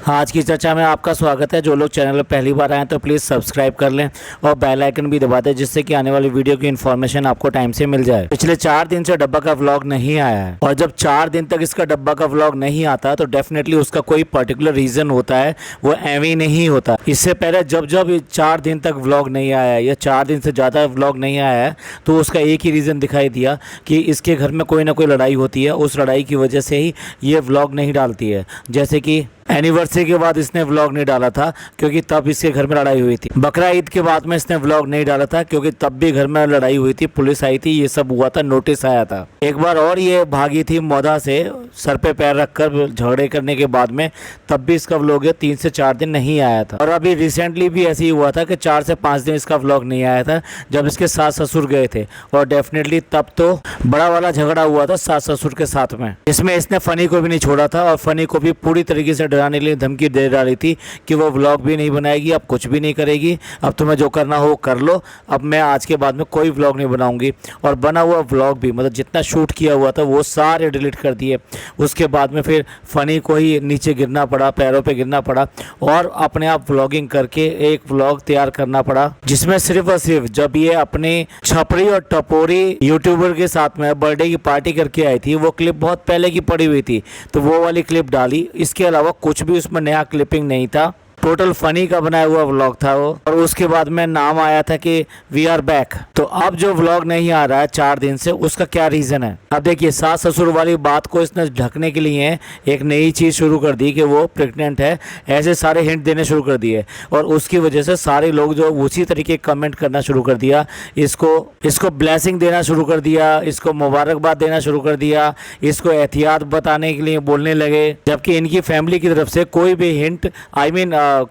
आज की चर्चा में आपका स्वागत है। जो लोग चैनल पर पहली बार आए हैं तो प्लीज़ सब्सक्राइब कर लें और बेल आइकन भी दबा दें, जिससे कि आने वाली वीडियो की इन्फॉर्मेशन आपको टाइम से मिल जाए। पिछले 4 दिन से डब्बा का व्लॉग नहीं आया है, और जब 4 दिन तक इसका डब्बा का व्लॉग नहीं आता तो डेफिनेटली उसका कोई पर्टिकुलर रीज़न होता है, वो एवं नहीं होता। इससे पहले जब 4 दिन तक व्लॉग नहीं आया या 4 दिन से ज़्यादा व्लॉग नहीं आया है तो उसका एक ही रीज़न दिखाई दिया कि इसके घर में कोई ना कोई लड़ाई होती है। उस लड़ाई की वजह से ही ये व्लॉग नहीं डालती है। जैसे कि एनिवर्सरी के बाद इसने व्लॉग नहीं डाला था क्योंकि तब इसके घर में लड़ाई हुई थी। बकरा ईद के बाद में इसने व्लॉग नहीं डाला था क्योंकि तब भी घर में लड़ाई हुई थी, पुलिस आई थी, ये सब हुआ था, नोटिस आया था। एक बार और ये भागी थी मौदा से सर पे पैर रखकर झगड़े करने के बाद में, तब भी इसका व्लॉग 3 से 4 दिन नहीं आया था। और अभी रिसेंटली भी ऐसे ही हुआ था कि 4 से 5 दिन इसका व्लॉग नहीं आया था जब इसके सास ससुर गए थे, और डेफिनेटली तब तो बड़ा वाला झगड़ा हुआ था सास ससुर के साथ में। इसमें इसने फनी को भी नहीं छोड़ा था और फनी को भी पूरी तरीके से डराने के लिए धमकी दे डाली थी कि वो व्लॉग भी नहीं बनाएगी, अब कुछ भी नहीं करेगी, अब तुम्हें जो करना हो कर लो, अब मैं आज के बाद में कोई व्लॉग नहीं बनाऊंगी। और बना हुआ व्लॉग भी, मतलब जितना शूट किया हुआ था वो सारे डिलीट कर दिए। उसके बाद में फिर फनी को ही नीचे गिरना पड़ा, पैरों पे गिरना पड़ा और अपने आप व्लॉगिंग करके एक व्लॉग तैयार करना पड़ा, जिसमें सिर्फ और सिर्फ जब ये अपने छपरी और टपोरी यूट्यूबर के साथ में बर्थडे की पार्टी करके आई थी, वो क्लिप बहुत पहले की पड़ी हुई थी तो वो वाली क्लिप डाली। इसके अलावा कुछ भी उसमें नया क्लिपिंग नहीं था, टोटल फनी का बनाया हुआ व्लॉग था वो। और उसके बाद में नाम आया था कि वी आर बैक। तो अब जो व्लॉग नहीं आ रहा है 4 दिन से, उसका क्या रीज़न है? अब देखिए, सास ससुर वाली बात को इसने ढकने के लिए एक नई चीज़ शुरू कर दी कि वो प्रेग्नेंट है, ऐसे सारे हिंट देने शुरू कर दिए और उसकी वजह से सारे लोग जो उसी तरीके कमेंट करना शुरू कर दिया, इसको ब्लेसिंग देना शुरू कर दिया, इसको मुबारकबाद देना शुरू कर दिया, इसको एहतियात बताने के लिए बोलने लगे, जबकि इनकी फैमिली की तरफ से कोई भी हिंट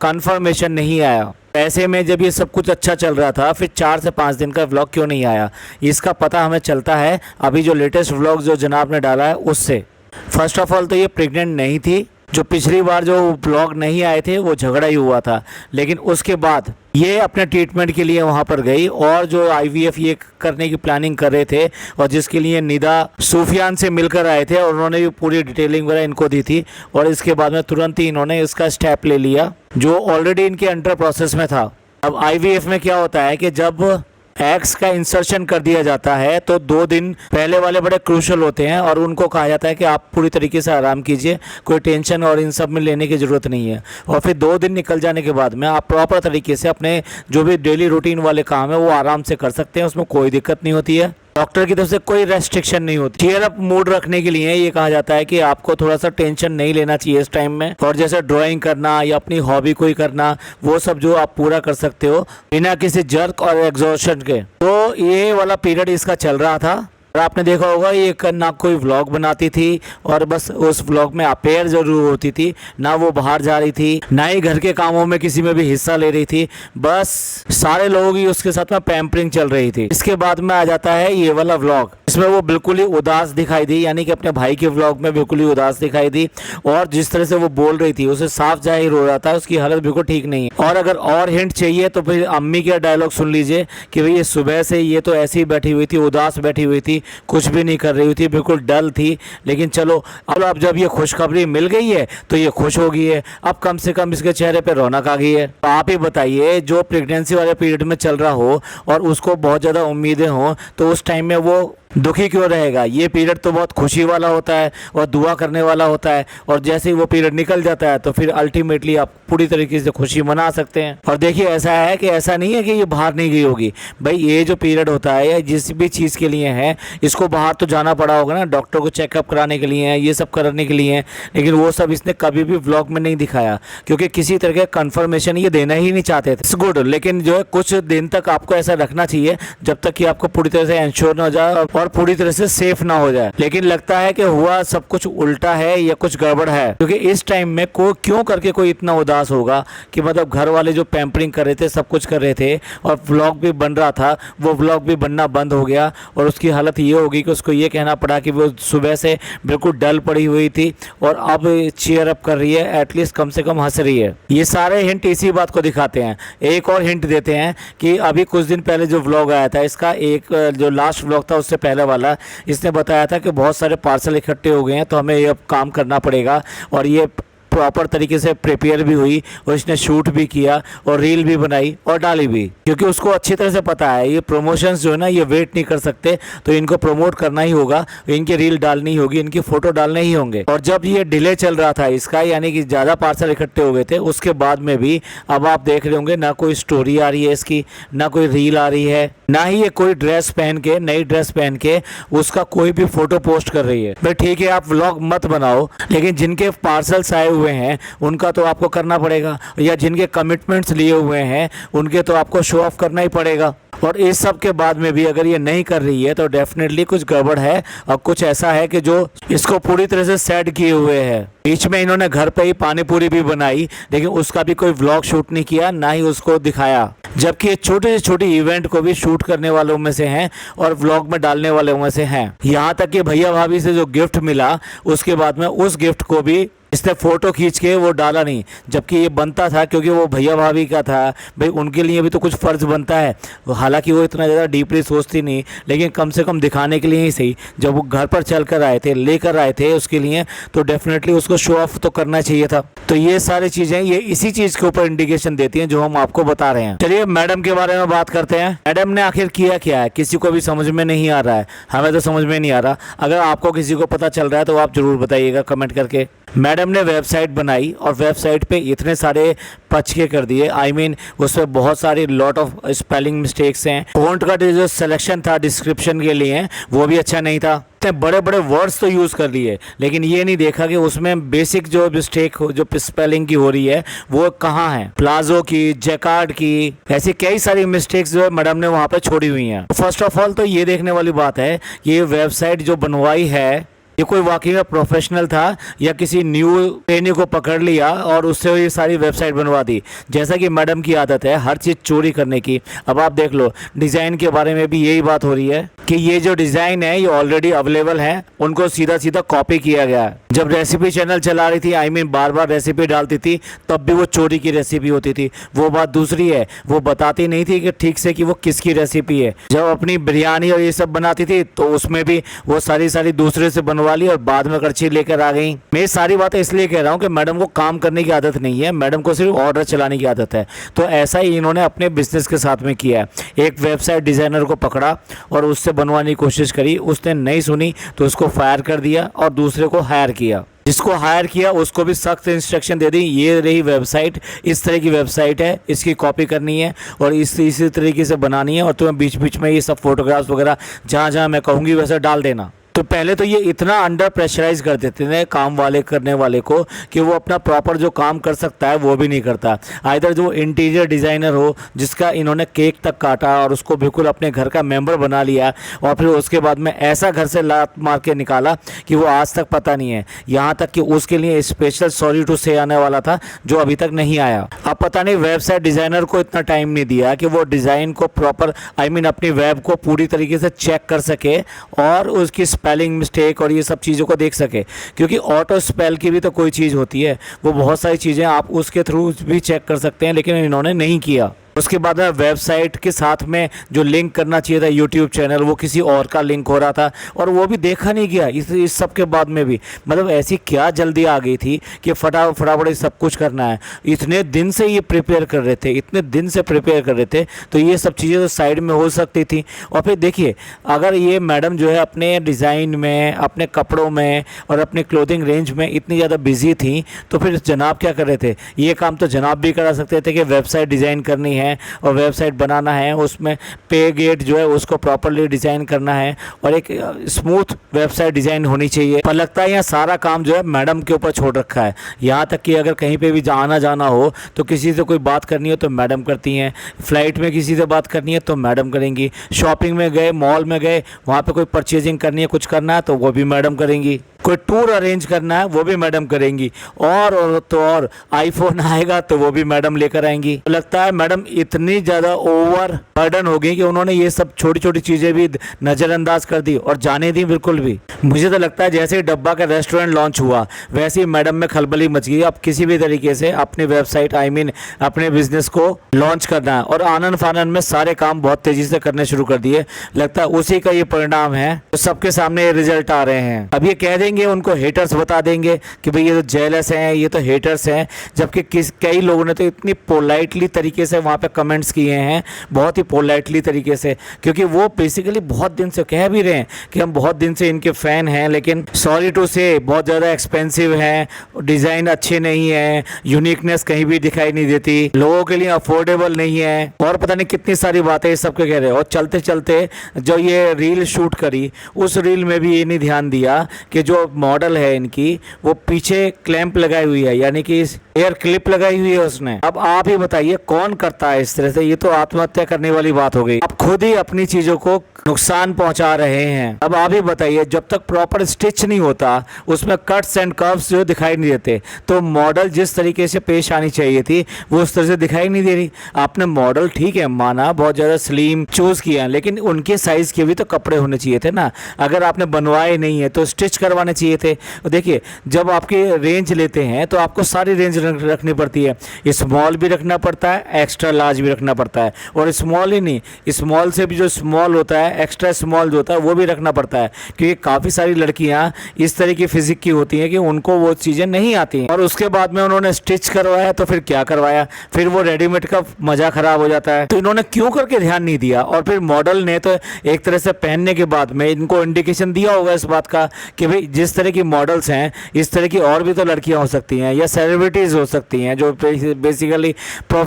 कंफर्मेशन नहीं आया। ऐसे में जब ये सब कुछ अच्छा चल रहा था, फिर 4 से 5 दिन का व्लॉग क्यों नहीं आया? इसका पता हमें चलता है अभी जो लेटेस्ट व्लॉग जो जनाब ने डाला है उससे। फर्स्ट ऑफ ऑल तो ये प्रेग्नेंट नहीं थी। जो पिछली बार जो व्लॉग नहीं आए थे वो झगड़ा ही हुआ था, लेकिन उसके बाद ये अपने ट्रीटमेंट के लिए वहाँ पर गई और जो IVF ये करने की प्लानिंग कर रहे थे और जिसके लिए निदा सूफियान से मिलकर आए थे और उन्होंने भी पूरी डिटेलिंग वगैरह इनको दी थी, और इसके बाद में तुरंत ही इन्होंने इसका स्टेप ले लिया जो ऑलरेडी इनके अंडर प्रोसेस में था। अब IVF में क्या होता है कि जब एग्स का इंसर्शन कर दिया जाता है तो 2 दिन पहले वाले बड़े क्रूशल होते हैं और उनको कहा जाता है कि आप पूरी तरीके से आराम कीजिए, कोई टेंशन और इन सब में लेने की ज़रूरत नहीं है। और फिर 2 दिन निकल जाने के बाद में आप प्रॉपर तरीके से अपने जो भी डेली रूटीन वाले काम है वो आराम से कर सकते हैं, उसमें कोई दिक्कत नहीं होती है। डॉक्टर की तरफ से कोई रेस्ट्रिक्शन नहीं होती। चीयर अप मूड रखने के लिए ये कहा जाता है कि आपको थोड़ा सा टेंशन नहीं लेना चाहिए इस टाइम में, और जैसे ड्राइंग करना या अपनी हॉबी कोई करना, वो सब जो आप पूरा कर सकते हो बिना किसी जर्क और एग्जॉशन के। तो ये वाला पीरियड इसका चल रहा था और आपने देखा होगा ये ना कोई व्लॉग बनाती थी और बस उस व्लॉग में अपेयर जरूर होती थी, ना वो बाहर जा रही थी, ना ही घर के कामों में किसी में भी हिस्सा ले रही थी, बस सारे लोगों की उसके साथ में पैम्परिंग चल रही थी। इसके बाद में आ जाता है ये वाला व्लॉग, इसमें वो बिल्कुल ही उदास दिखाई दी, यानी कि अपने भाई के व्लॉग में बिल्कुल ही उदास दिखाई दी, और जिस तरह से वो बोल रही थी उसे साफ जाहिर हो रहा था उसकी हालत बिल्कुल ठीक नहीं है। और अगर और हिंट चाहिए तो फिर अम्मी का डायलॉग सुन लीजिए कि भाई ये सुबह से ये तो ऐसी ही बैठी हुई थी, उदास बैठी हुई थी, कुछ भी नहीं कर रही हुई थी, बिल्कुल डल थी, लेकिन चलो अब जब ये खुशखबरी मिल गई है तो ये खुश हो गई है, अब कम से कम इसके चेहरे पे रौनक आ गई है। तो आप ही बताइए, जो प्रेगनेंसी वाले पीरियड में चल रहा हो और उसको बहुत ज़्यादा उम्मीदें हों तो उस टाइम में वो दुखी क्यों रहेगा? ये पीरियड तो बहुत खुशी वाला होता है और दुआ करने वाला होता है, और जैसे ही वो पीरियड निकल जाता है तो फिर अल्टीमेटली आप पूरी तरीके से खुशी मना सकते हैं। और देखिए, ऐसा है कि ऐसा नहीं है कि ये बाहर नहीं गई होगी, भाई ये जो पीरियड होता है या जिस भी चीज़ के लिए है, इसको बाहर तो जाना पड़ा होगा ना, डॉक्टर को चेकअप कराने के लिए, ये सब करने के लिए, लेकिन वो सब इसने कभी भी व्लॉग में नहीं दिखाया क्योंकि किसी तरह का कन्फर्मेशन ये देना ही नहीं चाहते थे। गुड, लेकिन जो है कुछ दिन तक आपको ऐसा रखना चाहिए जब तक कि आपको पूरी तरह से इंश्योर न हो जाए और पूरी तरह से सेफ ना हो जाए। लेकिन लगता है कि हुआ सब कुछ उल्टा है या कुछ गड़बड़ है, क्योंकि इस टाइम में क्यों करके कोई इतना उदास होगा कि मतलब घर वाले जो पैम्परिंग कर रहे थे, सब कुछ कर रहे थे और व्लॉग भी बन रहा था, वो व्लॉग भी बनना बंद हो गया और उसकी हालत ये होगी कि उसको ये कहना पड़ा कि वो सुबह से बिल्कुल डल पड़ी हुई थी और अब चीयर अप कर रही है, एटलीस्ट कम से कम हंस रही है। ये सारे हिंट इसी बात को दिखाते हैं। एक और हिंट देते हैं कि अभी कुछ दिन पहले जो व्लॉग आया था इसका, एक जो लास्ट व्लॉग था उससे पहले वाला, इसने बताया था कि बहुत सारे पार्सल इकट्ठे हो गए हैं तो हमें ये अब काम करना पड़ेगा और ये प्रॉपर तरीके से प्रिपेयर भी हुई और इसने शूट भी किया और रील भी बनाई और डाली भी, क्योंकि उसको अच्छी तरह से पता है ये प्रमोशंस जो है ना ये वेट नहीं कर सकते, तो इनको प्रमोट करना ही होगा, इनकी रील डालनी होगी, इनकी फोटो डालने ही होंगे। और जब ये डिले चल रहा था इसका, यानी कि ज़्यादा पार्सल इकट्ठे हो गए थे, उसके बाद में भी अब आप देख रहे होंगे ना कोई स्टोरी आ रही है इसकी, ना कोई रील आ रही है, ना ही ये कोई ड्रेस पहन के, नई ड्रेस पहन के उसका कोई भी फोटो पोस्ट कर रही है। भाई ठीक है आप व्लॉग मत बनाओ, लेकिन जिनके पार्सल्स आए हुए हैं उनका तो आपको करना पड़ेगा, या जिनके कमिटमेंट्स लिए हुए हैं उनके तो आपको शो ऑफ करना ही पड़ेगा। और इस सब के बाद में भी अगर ये नहीं कर रही है तो डेफिनेटली कुछ गड़बड़ है, और कुछ ऐसा है कि जो इसको पूरी तरह से सेट किए हुए है। बीच में इन्होंने घर पे ही पानी पूरी भी बनाई, लेकिन उसका भी कोई व्लॉग शूट नहीं किया, ना ही उसको दिखाया, जबकि ये छोटे से छोटे इवेंट को भी शूट करने वालों में से हैं और व्लॉग में डालने वालों में से हैं। यहाँ तक कि भैया भाभी से जो गिफ्ट मिला उसके बाद में उस गिफ्ट को भी इसने फोटो खींच के वो डाला नहीं, जबकि ये बनता था, क्योंकि वो भैया भाभी का था, भाई उनके लिए भी तो कुछ फ़र्ज़ बनता है। हालांकि वो इतना ज़्यादा डीपली सोचती नहीं, लेकिन कम से कम दिखाने के लिए ही सही, जब वो घर पर चल कर आए थे, लेकर आए थे उसके लिए, तो डेफिनेटली उसको शो ऑफ तो करना चाहिए था। तो ये सारी चीज़ें ये इसी चीज़ के ऊपर इंडिकेशन देती हैं जो हम आपको बता रहे हैं। चलिए मैडम के बारे में बात करते हैं। मैडम ने आखिर किया क्या है, किसी को भी समझ में नहीं आ रहा है, हमें तो समझ में नहीं आ रहा। अगर आपको किसी को पता चल रहा है तो आप ज़रूर बताइएगा कमेंट करके। मैडम ने वेबसाइट बनाई और वेबसाइट पे इतने सारे पचके कर दिए, आई मीन उसमें बहुत सारी लॉट ऑफ स्पेलिंग मिस्टेक्स हैं। फ़ॉन्ट का जो सिलेक्शन था डिस्क्रिप्शन के लिए वो भी अच्छा नहीं था। इतने बड़े बड़े वर्ड्स तो यूज़ कर लिए, लेकिन ये नहीं देखा कि उसमें बेसिक जो मिस्टेक जो स्पेलिंग की हो रही है वो कहाँ है। प्लाजो की, जैकार्ड की, ऐसी कई सारी मिस्टेक्स जो है मैडम ने वहाँ पे छोड़ी हुई हैं। फर्स्ट ऑफ ऑल तो ये देखने वाली बात है कि ये वेबसाइट जो बनवाई है ये कोई वाकई में प्रोफेशनल था या किसी न्यू ट्रेनी को पकड़ लिया और उससे ये सारी वेबसाइट बनवा दी। जैसा कि मैडम की आदत है हर चीज़ चोरी करने की। अब आप देख लो डिज़ाइन के बारे में भी यही बात हो रही है कि ये जो डिज़ाइन है ये ऑलरेडी अवेलेबल है, उनको सीधा सीधा कॉपी किया गया है। जब रेसिपी चैनल चला रही थी, I mean bar bar recipe डालती थी, तब भी वो चोरी की रेसिपी होती थी। वो बात दूसरी है, वो बताती नहीं थी कि ठीक से कि वो किसकी रेसिपी है। जब अपनी बिरयानी और ये सब बनाती थी तो उसमें भी वो सारी दूसरे से बनवा ली और बाद में करछी लेकर आ गई। मैं सारी बातें इसलिए कह रहा हूँ कि मैडम को काम करने की आदत नहीं है, मैडम को सिर्फ ऑर्डर चलाने की आदत है। तो ऐसा ही इन्होंने अपने बिजनेस के साथ में किया है। एक वेबसाइट डिज़ाइनर को पकड़ा और उससे बनवाने की कोशिश करी, उसने नहीं सुनी तो उसको फायर कर दिया और दूसरे को हायर किया। जिसको हायर किया उसको भी सख्त इंस्ट्रक्शन दे दी, ये रही वेबसाइट, इस तरह की वेबसाइट है, इसकी कॉपी करनी है और इसी तरीके से बनानी है, और तुम्हें बीच बीच में ये सब फोटोग्राफ्स वगैरह जहाँ जहाँ मैं कहूँगी वैसे डाल देना। तो पहले तो ये इतना अंडर प्रेशराइज कर देते थे काम वाले करने वाले को कि वो अपना प्रॉपर जो काम कर सकता है वो भी नहीं करता। आइदर जो इंटीरियर डिज़ाइनर हो जिसका इन्होंने केक तक काटा और उसको बिल्कुल अपने घर का मेंबर बना लिया, और फिर उसके बाद में ऐसा घर से लात मार के निकाला कि वो आज तक पता नहीं है। यहाँ तक कि उसके लिए स्पेशल सॉरी टू से आने वाला था जो अभी तक नहीं आया। अब पता नहीं वेबसाइट डिज़ाइनर को इतना टाइम नहीं दिया कि वो डिज़ाइन को प्रॉपर, आई मीन अपनी वेब को पूरी तरीके से चेक कर सके और उसकी स्पेलिंग मिस्टेक और ये सब चीज़ों को देख सके, क्योंकि ऑटो स्पेल की भी तो कोई चीज़ होती है, वो बहुत सारी चीज़ें आप उसके थ्रू भी चेक कर सकते हैं, लेकिन इन्होंने नहीं किया। उसके बाद में वेबसाइट के साथ में जो लिंक करना चाहिए था यूट्यूब चैनल, वो किसी और का लिंक हो रहा था और वो भी देखा नहीं गया। इस सब के बाद में भी मतलब ऐसी क्या जल्दी आ गई थी कि फटाफट सब कुछ करना है। इतने दिन से ये प्रिपेयर कर रहे थे, इतने दिन से प्रिपेयर कर रहे थे, तो ये सब चीज़ें तो साइड में हो सकती थी। और फिर देखिए अगर ये मैडम जो है अपने डिज़ाइन में, अपने कपड़ों में और अपने क्लोथिंग रेंज में इतनी ज़्यादा बिजी थी, तो फिर जनाब क्या कर रहे थे? ये काम तो जनाब भी करा सकते थे कि वेबसाइट डिज़ाइन करनी है और वेबसाइट बनाना है, उसमें पे गेट जो है उसको प्रॉपर्ली डिज़ाइन करना है और एक स्मूथ वेबसाइट डिज़ाइन होनी चाहिए। पर लगता है यहाँ सारा काम जो है मैडम के ऊपर छोड़ रखा है। यहाँ तक कि अगर कहीं पे भी आना जाना हो तो किसी से कोई बात करनी हो तो मैडम करती हैं, फ्लाइट में किसी से बात करनी है तो मैडम करेंगी, शॉपिंग में गए, मॉल में गए, वहाँ पे कोई परचेजिंग करनी है, कुछ करना है तो वो भी मैडम करेंगी, कोई टूर अरेंज करना है वो भी मैडम करेंगी, और आईफोन आएगा तो वो भी मैडम लेकर आएंगी। तो लगता है मैडम इतनी ज़्यादा ओवर बर्डन हो गई कि उन्होंने ये सब छोटी छोटी चीज़ें भी नज़रअंदाज कर दी और जाने दी बिल्कुल भी। मुझे तो लगता है जैसे ही डब्बा का रेस्टोरेंट लॉन्च हुआ वैसे ही मैडम में खलबली मच गई। अब किसी भी तरीके से अपनी वेबसाइट, आई मीन अपने बिजनेस को लॉन्च करना है और आनन फानन में सारे काम बहुत तेज़ी से करने शुरू कर दिए। लगता है उसी का ये परिणाम है, तो सबके सामने ये रिजल्ट आ रहे हैं। अब ये कह देंगे देखेंगे उनको हेटर्स बता देंगे कि भाई ये तो जेलस हैं, ये तो हेटर्स हैं, जबकि कई लोगों ने तो इतनी पोलाइटली तरीके से वहाँ पे कमेंट्स किए हैं, बहुत ही पोलाइटली तरीके से, क्योंकि वो बेसिकली बहुत दिन से कह भी रहे हैं कि हम बहुत दिन से इनके फ़ैन हैं, लेकिन सॉरी टू से बहुत ज़्यादा एक्सपेंसिव हैं, डिज़ाइन अच्छे नहीं है, यूनिकनेस कहीं भी दिखाई नहीं देती, लोगों के लिए अफोर्डेबल नहीं है, और पता नहीं कितनी सारी बातें सब कह रहे हैं। और चलते चलते जो ये रील शूट करी, उस रील में भी ये नहीं ध्यान दिया कि जो मॉडल है इनकी वो पीछे क्लैंप लगाई हुई है, यानी कि एयर क्लिप लगाई हुई है उसने। अब आप ही बताइए कौन करता है इस तरह से? ये तो आत्महत्या करने वाली बात हो गई। आप खुद ही अपनी चीजों को नुकसान पहुंचा रहे हैं। अब आप ही बताइए, जब तक प्रॉपर स्टिच नहीं होता उसमें कट्स एंड कर्व्स जो दिखाई नहीं देते, तो मॉडल जिस तरीके से पेश आनी चाहिए थी वो उस तरह से दिखाई नहीं दे रही। आपने मॉडल ठीक है माना, बहुत ज़्यादा स्लिम चूज़ किया, लेकिन उनके साइज़ के भी तो कपड़े होने चाहिए थे ना। अगर आपने बनवाए नहीं है तो स्टिच करवाने चाहिए थे। देखिए, जब आपके रेंज लेते हैं तो आपको सारी रेंज रखनी पड़ती है, स्मॉल भी रखना पड़ता है, एक्स्ट्रा लार्ज भी रखना पड़ता है, और स्मॉल ही नहीं, स्मॉल से भी जो स्मॉल होता है, एक्स्ट्रा स्मॉल जो होता है वो भी रखना पड़ता है, क्योंकि काफ़ी सारी लड़कियां इस तरह की फिजिक की होती हैं कि उनको वो चीज़ें नहीं आती हैं। और उसके बाद में उन्होंने स्टिच करवाया तो फिर क्या करवाया, फिर वो रेडीमेड का मज़ा ख़राब हो जाता है। तो इन्होंने क्यों करके ध्यान नहीं दिया? और फिर मॉडल ने तो एक तरह से पहनने के बाद में इनको इंडिकेशन दिया होगा इस बात का कि भाई जिस तरह की मॉडल्स हैं इस तरह की और भी तो लड़कियां हो सकती हैं, या सेलिब्रिटीज़ हो सकती हैं जो बेसिकली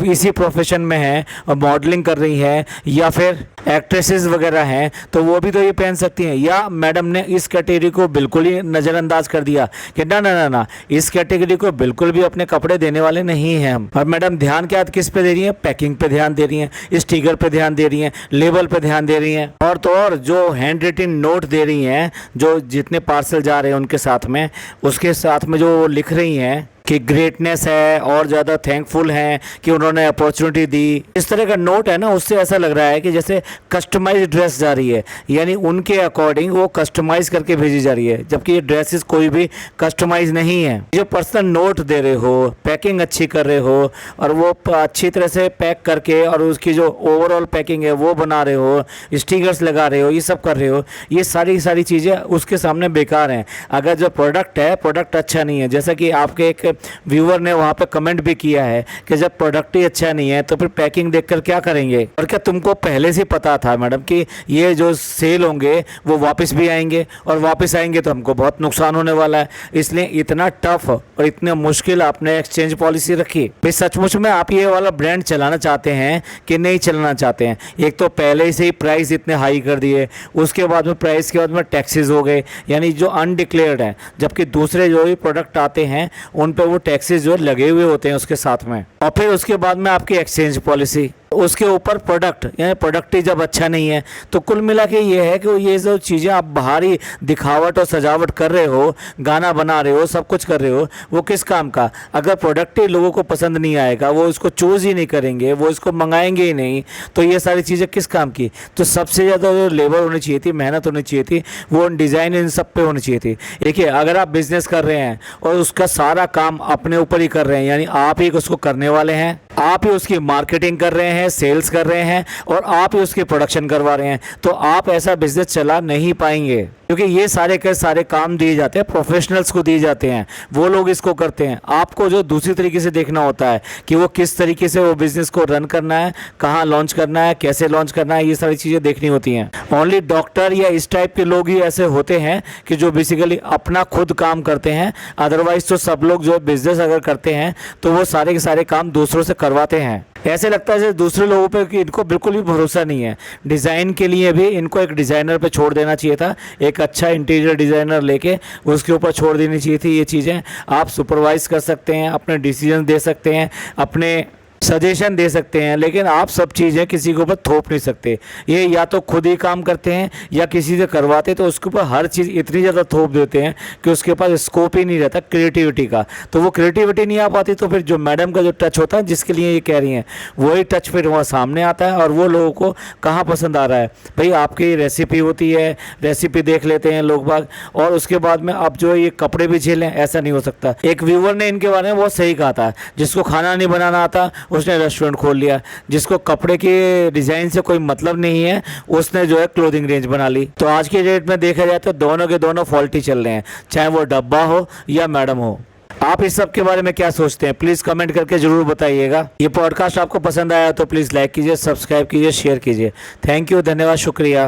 इसी प्रोफेशन में हैं और मॉडलिंग कर रही हैं, या फिर एक्ट्रेसेस वगैरह हैं, तो वो भी तो ये पहन सकती हैं। या मैडम ने इस कैटेगरी को बिल्कुल ही नज़रअंदाज कर दिया कि ना ना ना ना, इस कैटेगरी को बिल्कुल भी अपने कपड़े देने वाले नहीं हैं हम। और मैडम ध्यान क्या किस पे दे रही हैं? पैकिंग पे ध्यान दे रही हैं, स्टिकर पे ध्यान दे रही हैं, लेबल पे ध्यान दे रही हैं, और तो और जो हैंड रिटन नोट दे रही हैं, जो जितने पार्सल जा रहे हैं उनके साथ में, उसके साथ में जो लिख रही हैं कि ग्रेटनेस है और ज़्यादा थैंकफुल हैं कि उन्होंने अपॉर्चुनिटी दी, इस तरह का नोट है ना, उससे ऐसा लग रहा है कि जैसे कस्टमाइज ड्रेस जा रही है, यानी उनके अकॉर्डिंग वो कस्टमाइज करके भेजी जा रही है, जबकि ये ड्रेसेस कोई भी कस्टमाइज नहीं है। जो पर्सनल नोट दे रहे हो, पैकिंग अच्छी कर रहे हो, और वो अच्छी तरह से पैक करके और उसकी जो ओवरऑल पैकिंग है वो बना रहे हो, स्टिकर्स लगा रहे हो, ये सब कर रहे हो, ये सारी चीज़ें उसके सामने बेकार हैं। अगर जो प्रोडक्ट है, प्रोडक्ट अच्छा नहीं है, जैसा कि आपके एक व्यूअर ने वहाँ पे कमेंट भी किया है कि जब प्रोडक्ट ही अच्छा नहीं है तो फिर पैकिंग देखकर क्या करेंगे? और क्या तुमको पहले से पता था मैडम कि ये जो सेल होंगे वो वापस भी आएंगे, और वापस आएंगे तो हमको बहुत नुकसान होने वाला है, इसलिए इतना टफ और इतने मुश्किल आपने एक्सचेंज पॉलिसी रखी? भाई सचमुच में आप ये वाला ब्रांड चलाना चाहते हैं कि नहीं चलाना चाहते हैं? एक तो पहले से ही प्राइस इतने हाई कर दिए, उसके बाद में प्राइस के बाद में टैक्सेस हो गए, यानी जो अनडिक्लेयर्ड है, जबकि दूसरे जो भी प्रोडक्ट आते हैं उन पे वो टैक्सेस जो लगे हुए होते हैं उसके साथ में। और फिर उसके बाद में आपकी एक्सचेंज पॉलिसी, उसके ऊपर प्रोडक्ट, यानी प्रोडक्ट ही जब अच्छा नहीं है, तो कुल मिला के ये है कि ये जो चीज़ें आप बाहरी दिखावट और सजावट कर रहे हो, गाना बना रहे हो, सब कुछ कर रहे हो, वो किस काम का? अगर प्रोडक्ट ही लोगों को पसंद नहीं आएगा, वो इसको चूज़ ही नहीं करेंगे, वो इसको मंगाएंगे ही नहीं, तो ये सारी चीज़ें किस काम की? तो सबसे ज़्यादा जो लेबर होनी चाहिए थी, मेहनत होनी चाहिए थी, वो डिज़ाइन इन सब पे होनी चाहिए थी। देखिए, अगर आप बिजनेस कर रहे हैं और उसका सारा काम अपने ऊपर ही कर रहे हैं, यानी आप ही उसको करने वाले हैं, आप ही उसकी मार्केटिंग कर रहे हैं, सेल्स कर रहे हैं, और आप ही उसकी प्रोडक्शन करवा रहे हैं, तो आप ऐसा बिजनेस चला नहीं पाएंगे, क्योंकि ये सारे के सारे काम दिए जाते हैं प्रोफेशनल्स को दिए जाते हैं, वो लोग इसको करते हैं। आपको जो दूसरी तरीके से देखना होता है कि वो किस तरीके से वो बिजनेस को रन करना है, कहाँ लॉन्च करना है, कैसे लॉन्च करना है, ये सारी चीज़ें देखनी होती हैं। ओनली डॉक्टर या इस टाइप के लोग ही ऐसे होते हैं कि जो बेसिकली अपना खुद काम करते हैं, अदरवाइज तो सब लोग जो बिजनेस अगर करते हैं तो वो सारे के सारे काम दूसरों से करवाते हैं। ऐसे लगता है जैसे दूसरे लोगों पे कि इनको बिल्कुल भी भरोसा नहीं है। डिज़ाइन के लिए भी इनको एक डिज़ाइनर पे छोड़ देना चाहिए था, एक अच्छा इंटीरियर डिज़ाइनर लेके उसके ऊपर छोड़ देनी चाहिए थी। ये चीज़ें आप सुपरवाइज कर सकते हैं, अपने डिसीजन दे सकते हैं, अपने सजेशन दे सकते हैं, लेकिन आप सब चीज़ें किसी के ऊपर थोप नहीं सकते। ये या तो खुद ही काम करते हैं या किसी से करवाते, तो उसके ऊपर हर चीज़ इतनी ज़्यादा थोप देते हैं कि उसके पास स्कोप ही नहीं रहता क्रिएटिविटी का। तो वो क्रिएटिविटी नहीं आ पाती, तो फिर जो मैडम का जो टच होता है, जिसके लिए ये कह रही हैं, वही टच फिर वहाँ सामने आता है, और वो लोगों को कहाँ पसंद आ रहा है। भाई आपकी रेसिपी होती है, रेसिपी देख लेते हैं लोग बाग, और उसके बाद में आप जो ये कपड़े भी झेलें, ऐसा नहीं हो सकता। एक व्यूअर ने इनके बारे में बहुत सही कहा था, जिसको खाना नहीं बनाना आता उसने रेस्टोरेंट खोल लिया। जिसको कपड़े के डिज़ाइन से कोई मतलब नहीं है, उसने जो है क्लोथिंग रेंज बना ली। तो आज के डेट में देखा जाए तो दोनों के दोनों फॉल्टी चल रहे हैं, चाहे वो डब्बा हो या मैडम हो। आप इस सब के बारे में क्या सोचते हैं, प्लीज़ कमेंट करके ज़रूर बताइएगा। ये पॉडकास्ट आपको पसंद आया तो प्लीज़ लाइक कीजिए, सब्सक्राइब कीजिए, शेयर कीजिए। थैंक यू, धन्यवाद, शुक्रिया।